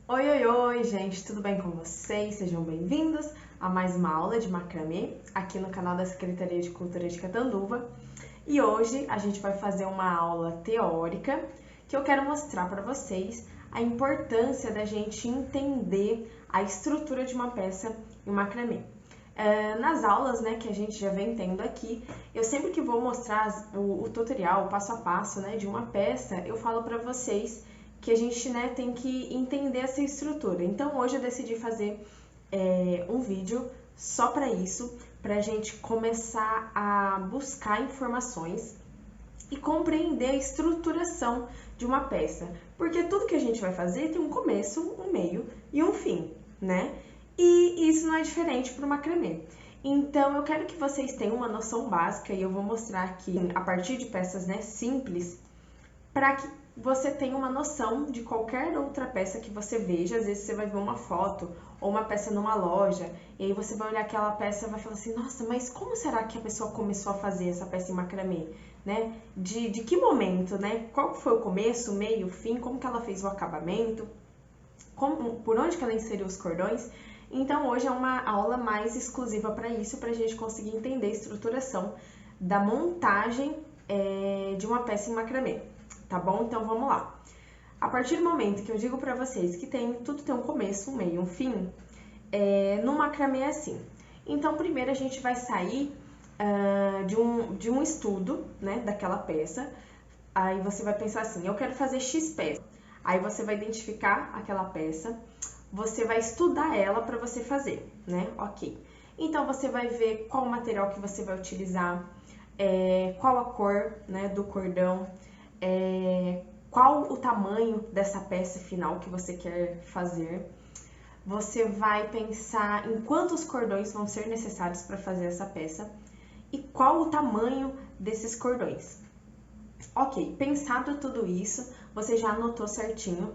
Oi, oi, oi, gente, tudo bem com vocês? Sejam bem-vindos a mais uma aula de macramê aqui no canal da Secretaria de Cultura de Catanduva. E hoje a gente vai fazer uma aula teórica que eu quero mostrar para vocês a importância da gente entender a estrutura de uma peça em macramê. Nas aulas, né, que a gente já vem tendo aqui, eu sempre que vou mostrar o tutorial, o passo a passo, né, de uma peça, eu falo para vocês que a gente, né, tem que entender essa estrutura. Então, hoje eu decidi fazer um vídeo só para isso, para a gente começar a buscar informações e compreender a estruturação de uma peça. Porque tudo que a gente vai fazer tem um começo, um meio e um fim, né? E isso não é diferente para o macramê. Então, eu quero que vocês tenham uma noção básica e eu vou mostrar aqui, a partir de peças, né, simples, para que você tenha uma noção de qualquer outra peça que você veja. Às vezes você vai ver uma foto ou uma peça numa loja e aí você vai olhar aquela peça e vai falar assim, nossa, mas como será que a pessoa começou a fazer essa peça em macramê, né? De que momento, né? Qual foi o começo, o meio, o fim, como que ela fez o acabamento, por onde que ela inseriu os cordões. Então hoje é uma aula mais exclusiva para isso, para a gente conseguir entender a estruturação da montagem de uma peça em macramê. Tá bom? Então vamos lá. A partir do momento que eu digo para vocês que tudo tem um começo, um meio e um fim, no macramê é assim. Então primeiro a gente vai sair de um estudo, né, daquela peça. Aí você vai pensar assim, eu quero fazer X peça. Aí você vai identificar aquela peça, você vai estudar ela para você fazer, né? Ok. Então você vai ver qual o material que você vai utilizar, qual a cor, né, do cordão, qual o tamanho dessa peça final que você quer fazer. Você vai pensar em quantos cordões vão ser necessários para fazer essa peça e qual o tamanho desses cordões. Ok, pensado tudo isso, você já anotou certinho.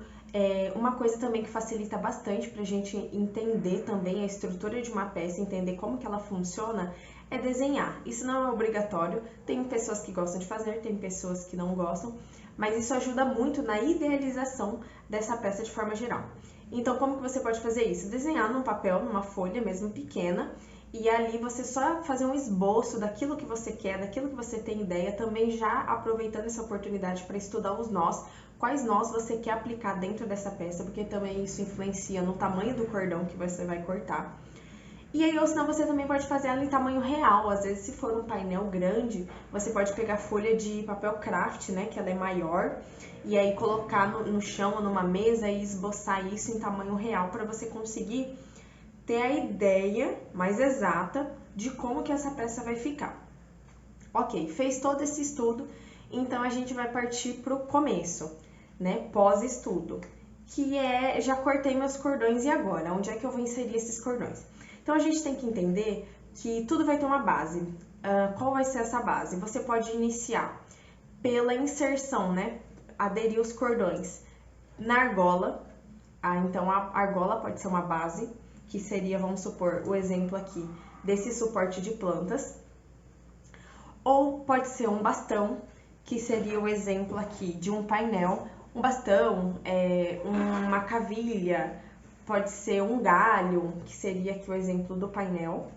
Uma coisa também que facilita bastante para a gente entender também a estrutura de uma peça, entender como que ela funciona, é desenhar. Isso não é obrigatório, tem pessoas que gostam de fazer, tem pessoas que não gostam, mas isso ajuda muito na idealização dessa peça de forma geral. Então, como que você pode fazer isso? Desenhar num papel, numa folha mesmo pequena, e ali você só fazer um esboço daquilo que você quer, daquilo que você tem ideia, também já aproveitando essa oportunidade para estudar os nós, quais nós você quer aplicar dentro dessa peça, porque também isso influencia no tamanho do cordão que você vai cortar. E aí, ou senão você também pode fazer ela em tamanho real. Às vezes, se for um painel grande, você pode pegar folha de papel craft, né, que ela é maior, e aí colocar no chão ou numa mesa e esboçar isso em tamanho real para você conseguir ter a ideia mais exata de como que essa peça vai ficar. Ok, fez todo esse estudo, então a gente vai partir para o começo, né, pós-estudo, que já cortei meus cordões e agora? Onde é que eu vou inserir esses cordões? Então a gente tem que entender que tudo vai ter uma base. Qual vai ser essa base? Você pode iniciar pela inserção, né, aderir os cordões na argola. Então a argola pode ser uma base, que seria, vamos supor, o exemplo aqui desse suporte de plantas. Ou pode ser um bastão, que seria o exemplo aqui de um painel. Um bastão, uma cavilha, pode ser um galho, que seria aqui o exemplo do painel.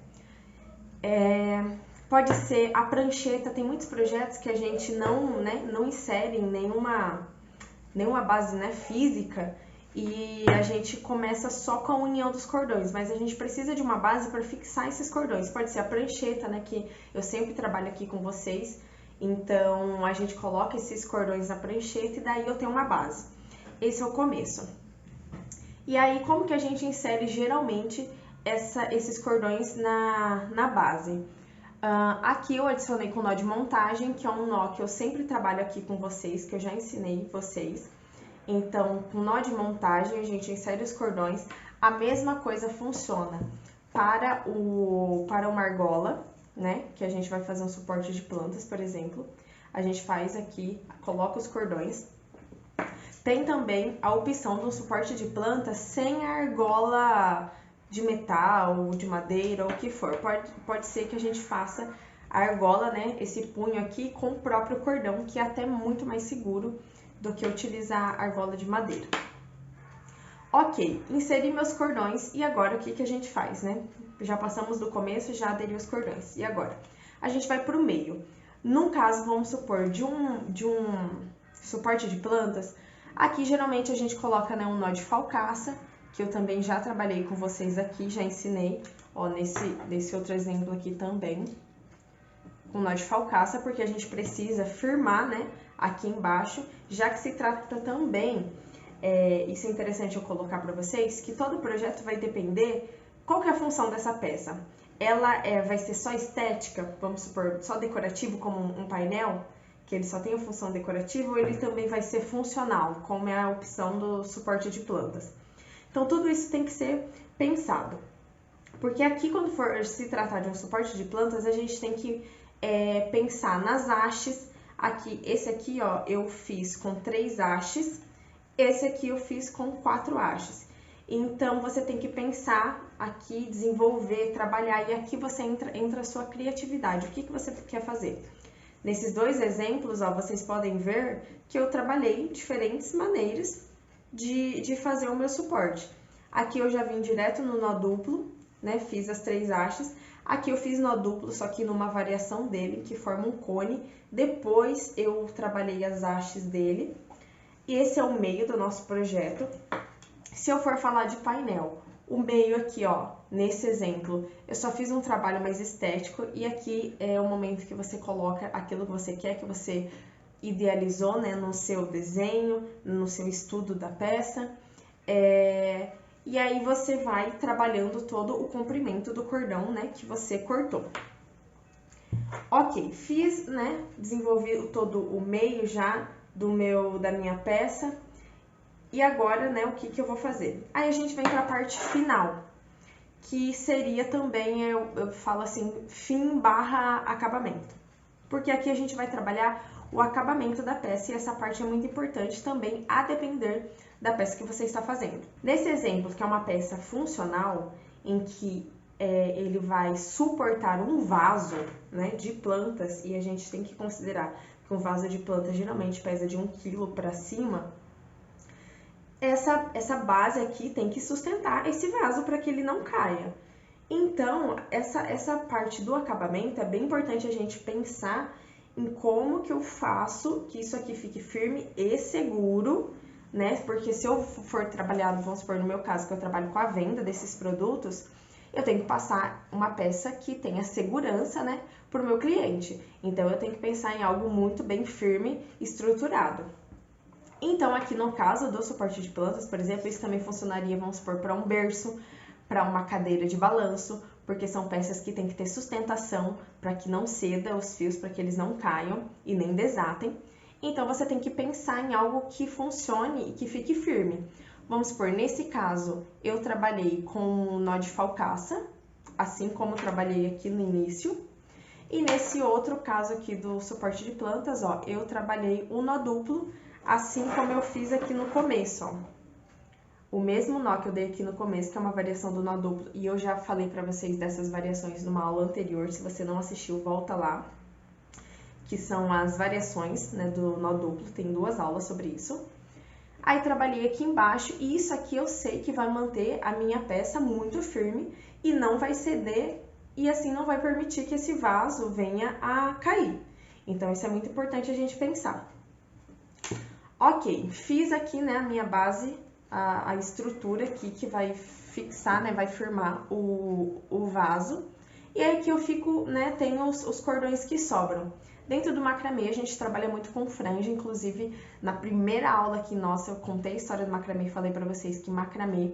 Pode ser a prancheta, tem muitos projetos que a gente não insere em nenhuma base, né, física, e a gente começa só com a união dos cordões, mas a gente precisa de uma base para fixar esses cordões. Pode ser a prancheta, né, que eu sempre trabalho aqui com vocês, então a gente coloca esses cordões na prancheta e daí eu tenho uma base. Esse é o começo. E aí, como que a gente insere geralmente esses cordões na base? Aqui eu adicionei com nó de montagem, que é um nó que eu sempre trabalho aqui com vocês, que eu já ensinei vocês. Então, com nó de montagem, a gente insere os cordões. A mesma coisa funciona para uma argola, né? Que a gente vai fazer um suporte de plantas, por exemplo. A gente faz aqui, coloca os cordões. Tem também a opção do suporte de planta sem a argola de metal, de madeira, ou o que for. Pode ser que a gente faça a argola, né, esse punho aqui, com o próprio cordão, que é até muito mais seguro do que utilizar a argola de madeira. Ok, inseri meus cordões e agora o que a gente faz, né? Já passamos do começo, já aderi os cordões. E agora? A gente vai para o meio. Num caso, vamos supor, de um suporte de plantas, aqui geralmente a gente coloca, né, um nó de falcaça, que eu também já trabalhei com vocês aqui, já ensinei, ó, nesse outro exemplo aqui também, com nó de falcaça, porque a gente precisa firmar, né, aqui embaixo, já que se trata também, isso é interessante eu colocar para vocês, que todo projeto vai depender qual que é a função dessa peça. Ela vai ser só estética, vamos supor, só decorativo, como um painel, que ele só tem a função decorativa, ou ele também vai ser funcional, como é a opção do suporte de plantas. Então, tudo isso tem que ser pensado. Porque aqui, quando for se tratar de um suporte de plantas, a gente tem que pensar nas hastes. Aqui, esse aqui, ó, eu fiz com 3 hastes, esse aqui eu fiz com 4 hastes. Então, você tem que pensar aqui, desenvolver, trabalhar, e aqui você entra a sua criatividade. O que você quer fazer? Nesses dois exemplos, ó, vocês podem ver que eu trabalhei diferentes maneiras de fazer o meu suporte. Aqui eu já vim direto no nó duplo, né? Fiz as 3 hastes. Aqui eu fiz nó duplo, só que numa variação dele, que forma um cone. Depois eu trabalhei as hastes dele. E esse é o meio do nosso projeto. Se eu for falar de painel, o meio aqui, ó, nesse exemplo, eu só fiz um trabalho mais estético e aqui é o momento que você coloca aquilo que você quer, que você idealizou, né, no seu desenho, no seu estudo da peça. E aí você vai trabalhando todo o comprimento do cordão, né, que você cortou. Ok, fiz, né, desenvolvi todo o meio já da minha peça. E agora, né, o que eu vou fazer? Aí a gente vem para a parte final, que seria também, eu falo assim, fim barra acabamento. Porque aqui a gente vai trabalhar o acabamento da peça e essa parte é muito importante também, a depender da peça que você está fazendo. Nesse exemplo, que é uma peça funcional, em que ele vai suportar um vaso, né, de plantas, e a gente tem que considerar que um vaso de plantas geralmente pesa de 1 quilo para cima, essa base aqui tem que sustentar esse vaso para que ele não caia. Então, essa parte do acabamento é bem importante a gente pensar em como que eu faço que isso aqui fique firme e seguro, né? Porque se eu for trabalhar, vamos supor, no meu caso, que eu trabalho com a venda desses produtos, eu tenho que passar uma peça que tenha segurança, né, para o meu cliente. Então, eu tenho que pensar em algo muito bem firme, estruturado. Então, aqui no caso do suporte de plantas, por exemplo, isso também funcionaria, vamos supor, para um berço, para uma cadeira de balanço, porque são peças que tem que ter sustentação para que não ceda os fios, para que eles não caiam e nem desatem. Então, você tem que pensar em algo que funcione e que fique firme. Vamos supor, nesse caso, eu trabalhei com um nó de falcaça, assim como trabalhei aqui no início. E nesse outro caso aqui do suporte de plantas, ó, eu trabalhei um nó duplo, assim como eu fiz aqui no começo, ó. O mesmo nó que eu dei aqui no começo, que é uma variação do nó duplo, e eu já falei pra vocês dessas variações numa aula anterior, se você não assistiu, volta lá, que são as variações, né, do nó duplo, tem 2 aulas sobre isso. Aí trabalhei aqui embaixo, e isso aqui eu sei que vai manter a minha peça muito firme e não vai ceder, e assim não vai permitir que esse vaso venha a cair. Então, isso é muito importante a gente pensar. Ok, fiz aqui, né, a minha base, a estrutura aqui que vai fixar, né, vai firmar o vaso. E aí que eu fico, né, tenho os cordões que sobram. Dentro do macramê a gente trabalha muito com franja, inclusive na primeira aula aqui nossa eu contei a história do macramê e falei pra vocês que macramê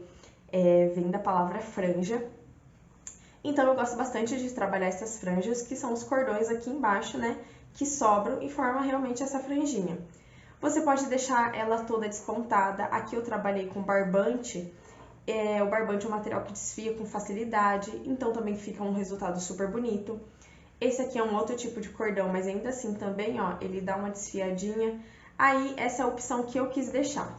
vem da palavra franja. Então eu gosto bastante de trabalhar essas franjas, que são os cordões aqui embaixo, né, que sobram e formam realmente essa franjinha. Você pode deixar ela toda despontada. Aqui eu trabalhei com barbante. O barbante é um material que desfia com facilidade, então também fica um resultado super bonito. Esse aqui é um outro tipo de cordão, mas ainda assim também, ó, ele dá uma desfiadinha. Aí, essa é a opção que eu quis deixar,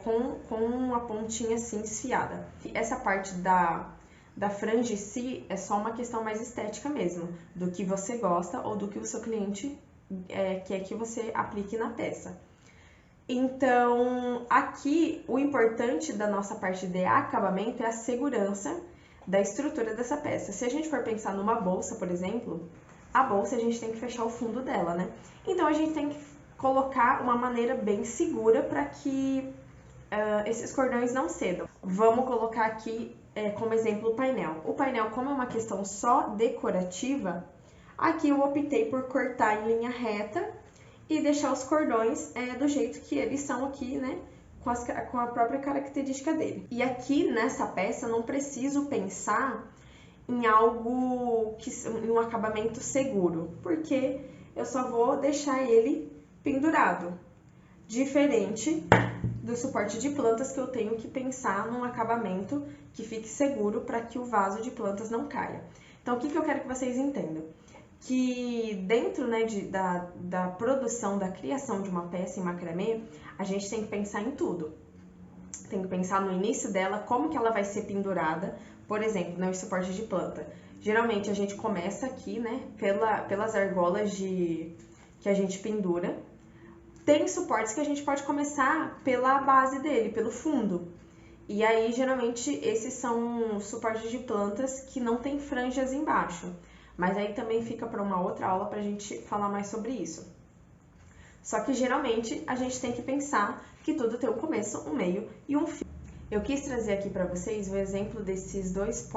com a pontinha assim desfiada. Essa parte da franja em si é só uma questão mais estética mesmo, do que você gosta ou do que o seu cliente quer que você aplique na peça. Então, aqui, o importante da nossa parte de acabamento é a segurança da estrutura dessa peça. Se a gente for pensar numa bolsa, por exemplo, a bolsa a gente tem que fechar o fundo dela, né? Então, a gente tem que colocar uma maneira bem segura para que esses cordões não cedam. Vamos colocar aqui como exemplo o painel. O painel, como é uma questão só decorativa, aqui eu optei por cortar em linha reta e deixar os cordões do jeito que eles são aqui, né? Com a própria característica dele. E aqui nessa peça eu não preciso pensar em algo em um acabamento seguro, porque eu só vou deixar ele pendurado. Diferente do suporte de plantas que eu tenho que pensar num acabamento que fique seguro para que o vaso de plantas não caia. Então, o que eu quero que vocês entendam? Que dentro, né, da produção, da criação de uma peça em macramê, a gente tem que pensar em tudo. Tem que pensar no início dela, como que ela vai ser pendurada, por exemplo, no suporte de planta. Geralmente a gente começa aqui, né, pelas argolas que a gente pendura. Tem suportes que a gente pode começar pela base dele, pelo fundo. E aí, geralmente, esses são suportes de plantas que não tem franjas embaixo. Mas aí também fica para uma outra aula para a gente falar mais sobre isso. Só que, geralmente, a gente tem que pensar que tudo tem um começo, um meio e um fim. Eu quis trazer aqui para vocês o exemplo desses dois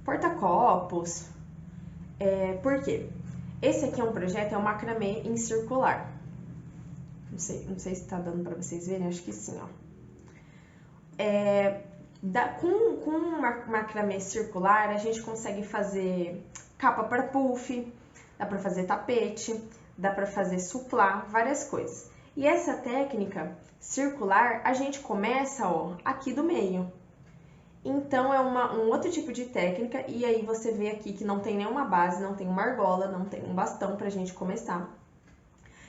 porta-copos. Por quê? Esse aqui é um projeto, é um macramê em circular. Não sei se tá dando para vocês verem, acho que sim, ó. Com macramê circular, a gente consegue fazer capa para puff, dá para fazer tapete, dá para fazer suplá, várias coisas. E essa técnica circular, a gente começa, ó, aqui do meio. Então, é um outro tipo de técnica, e aí você vê aqui que não tem nenhuma base, não tem uma argola, não tem um bastão pra gente começar.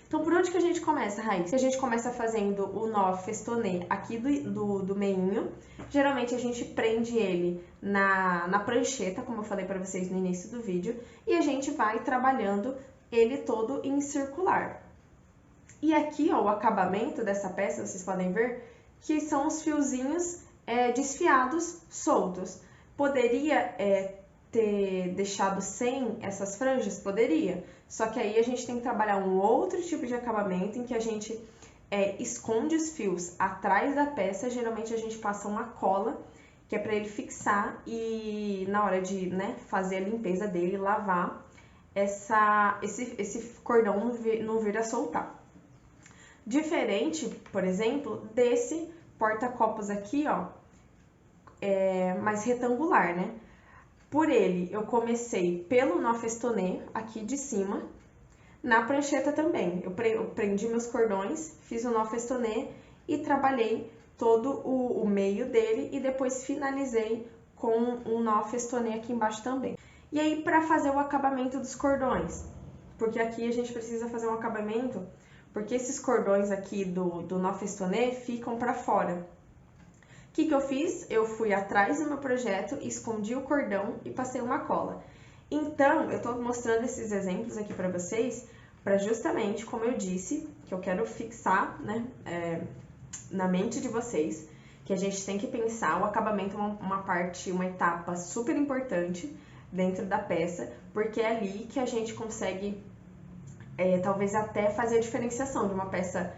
Então, por onde que a gente começa, Raíssa? A gente começa fazendo o nó festonê aqui do meinho. Geralmente, a gente prende ele na prancheta, como eu falei para vocês no início do vídeo. E a gente vai trabalhando ele todo em circular. E aqui, ó, o acabamento dessa peça, vocês podem ver que são os fiozinhos desfiados, soltos. Poderia ter deixado sem essas franjas? Poderia. Só que aí a gente tem que trabalhar um outro tipo de acabamento em que a gente esconde os fios atrás da peça. Geralmente a gente passa uma cola, que é para ele fixar e na hora de, né, fazer a limpeza dele, lavar, esse cordão não vir a soltar. Diferente, por exemplo, desse porta-copos aqui, ó, mais retangular, né? Por ele, eu comecei pelo nó festonê, aqui de cima, na prancheta também. Eu prendi meus cordões, fiz o nó festonê e trabalhei todo o meio dele e depois finalizei com um nó festonê aqui embaixo também. E aí, para fazer o acabamento dos cordões, porque aqui a gente precisa fazer um acabamento, porque esses cordões aqui do nó festonê ficam para fora. O que eu fiz? Eu fui atrás do meu projeto, escondi o cordão e passei uma cola. Então, eu estou mostrando esses exemplos aqui para vocês, para justamente, como eu disse, que eu quero fixar, né, na mente de vocês, que a gente tem que pensar o acabamento uma etapa super importante dentro da peça, porque é ali que a gente consegue, talvez até fazer a diferenciação de uma peça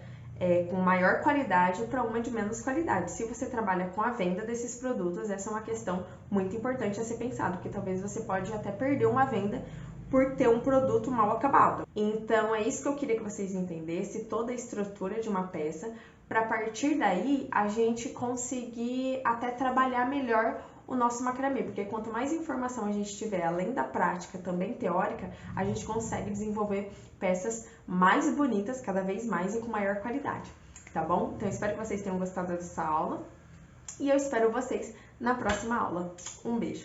com maior qualidade para uma de menos qualidade. Se você trabalha com a venda desses produtos, essa é uma questão muito importante a ser pensado, porque talvez você pode até perder uma venda por ter um produto mal acabado. Então, é isso que eu queria que vocês entendessem, toda a estrutura de uma peça, para a partir daí a gente conseguir até trabalhar melhor o nosso macramê, porque quanto mais informação a gente tiver, além da prática, também teórica, a gente consegue desenvolver peças mais bonitas, cada vez mais e com maior qualidade, tá bom? Então, eu espero que vocês tenham gostado dessa aula e eu espero vocês na próxima aula. Um beijo!